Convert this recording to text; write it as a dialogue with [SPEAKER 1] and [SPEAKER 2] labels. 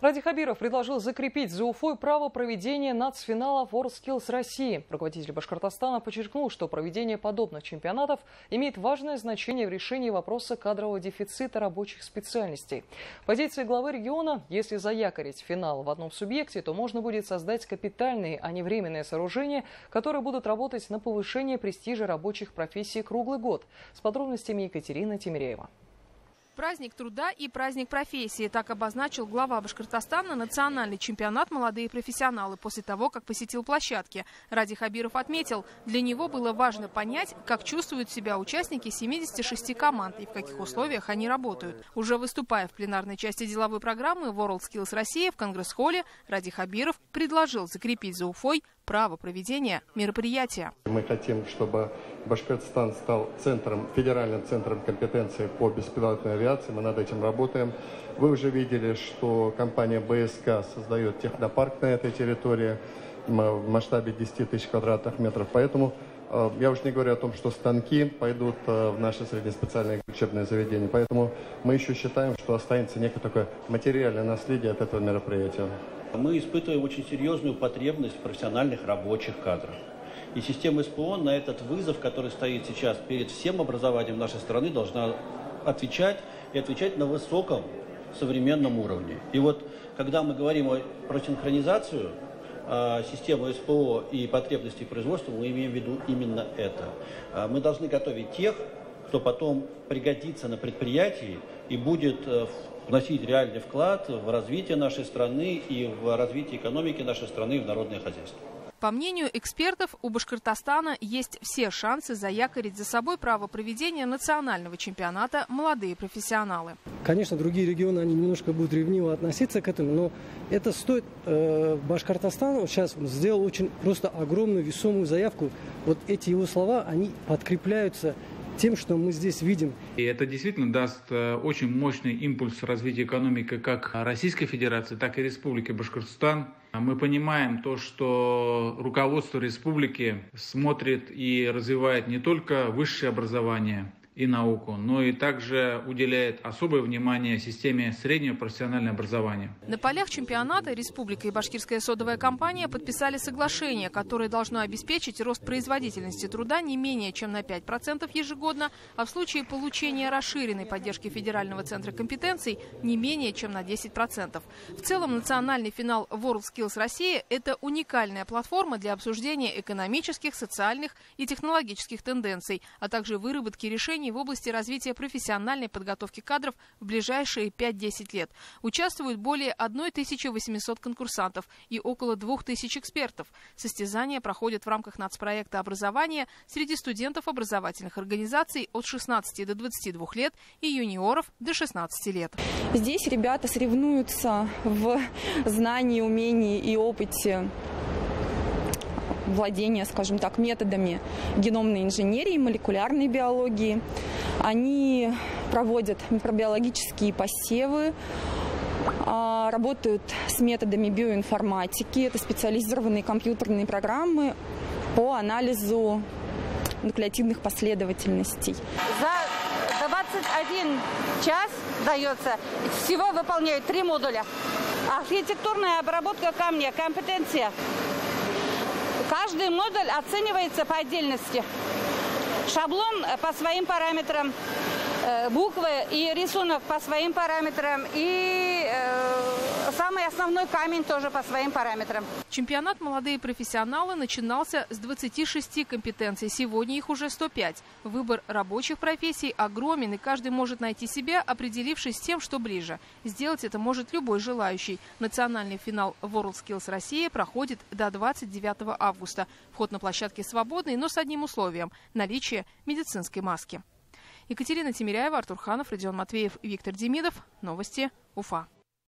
[SPEAKER 1] Ради Хабиров предложил закрепить за Уфой право проведения нацфинала WorldSkills России. Руководитель Башкортостана подчеркнул, что проведение подобных чемпионатов имеет важное значение в решении вопроса кадрового дефицита рабочих специальностей. По позиции главы региона, если заякорить финал в одном субъекте, то можно будет создать капитальные, а не временные сооружения, которые будут работать на повышение престижа рабочих профессий круглый год. С подробностями Екатерина Тимиряева.
[SPEAKER 2] Праздник труда и праздник профессии. Так обозначил глава Башкортостана национальный чемпионат «Молодые профессионалы» после того, как посетил площадки. Ради Хабиров отметил, для него было важно понять, как чувствуют себя участники 76 команд и в каких условиях они работают. Уже выступая в пленарной части деловой программы WorldSkills России в Конгресс-холле, Ради Хабиров предложил закрепить за Уфой право проведения мероприятия.
[SPEAKER 3] Мы хотим, чтобы Башкортостан стал федеральным центром компетенции по беспилотной авиации. Мы над этим работаем. Вы уже видели, что компания БСК создает технопарк на этой территории в масштабе 10 тысяч квадратных метров. Поэтому я уж не говорю о том, что станки пойдут в наши среднеспециальные учебные заведения. Поэтому мы еще считаем, что останется некое такое материальное наследие от этого мероприятия.
[SPEAKER 4] Мы испытываем очень серьезную потребность в профессиональных рабочих кадрах. И система СПО на этот вызов, который стоит сейчас перед всем образованием нашей страны, должна отвечать на высоком современном уровне. И вот, когда мы говорим про синхронизацию системы СПО и потребностей производства, мы имеем в виду именно это. Мы должны готовить тех, кто потом пригодится на предприятии и будет вносить реальный вклад в развитие нашей страны и в развитие экономики нашей страны и в народное хозяйство.
[SPEAKER 2] По мнению экспертов, у Башкортостана есть все шансы заякорить за собой право проведения национального чемпионата «Молодые профессионалы».
[SPEAKER 5] Конечно, другие регионы, они немножко будут ревниво относиться к этому, но это стоит. Башкортостан сейчас сделал очень просто огромную весомую заявку. Вот эти его слова, они подкрепляются тем, что мы здесь видим.
[SPEAKER 6] И это действительно даст очень мощный импульс развития экономики как Российской Федерации, так и Республики Башкортостан. Мы понимаем то, что руководство республики смотрит и развивает не только высшее образование и науку, но и также уделяет особое внимание системе среднего профессионального образования.
[SPEAKER 2] На полях чемпионата Республика и Башкирская содовая компания подписали соглашение, которое должно обеспечить рост производительности труда не менее чем на 5% ежегодно, а в случае получения расширенной поддержки Федерального центра компетенций не менее чем на 10%. В целом, национальный финал WorldSkills России – это уникальная платформа для обсуждения экономических, социальных и технологических тенденций, а также выработки решений в области развития профессиональной подготовки кадров в ближайшие 5-10 лет. Участвуют более 1800 конкурсантов и около 2000 экспертов. Состязания проходят в рамках нацпроекта образования среди студентов образовательных организаций от 16 до 22 лет и юниоров до 16 лет.
[SPEAKER 7] Здесь ребята соревнуются в знании, умении и опыте владения, скажем так, методами геномной инженерии, молекулярной биологии. Они проводят микробиологические посевы, работают с методами биоинформатики. Это специализированные компьютерные программы по анализу нуклеотидных последовательностей.
[SPEAKER 8] За 21 час дается, всего выполняют 3 модуля. Архитектурная обработка камня, компетенция. Каждый модуль оценивается по отдельности. Шаблон по своим параметрам, буквы и рисунок по своим параметрам и самый основной камень тоже по своим параметрам.
[SPEAKER 2] Чемпионат «Молодые профессионалы» начинался с 26 компетенций. Сегодня их уже 105. Выбор рабочих профессий огромен, и каждый может найти себя, определившись с тем, что ближе. Сделать это может любой желающий. Национальный финал WorldSkills России проходит до 29 августа. Вход на площадке свободный, но с одним условием – наличие медицинской маски. Екатерина Тимиряева, Артур Ханов, Родион Матвеев, Виктор Демидов. Новости Уфа.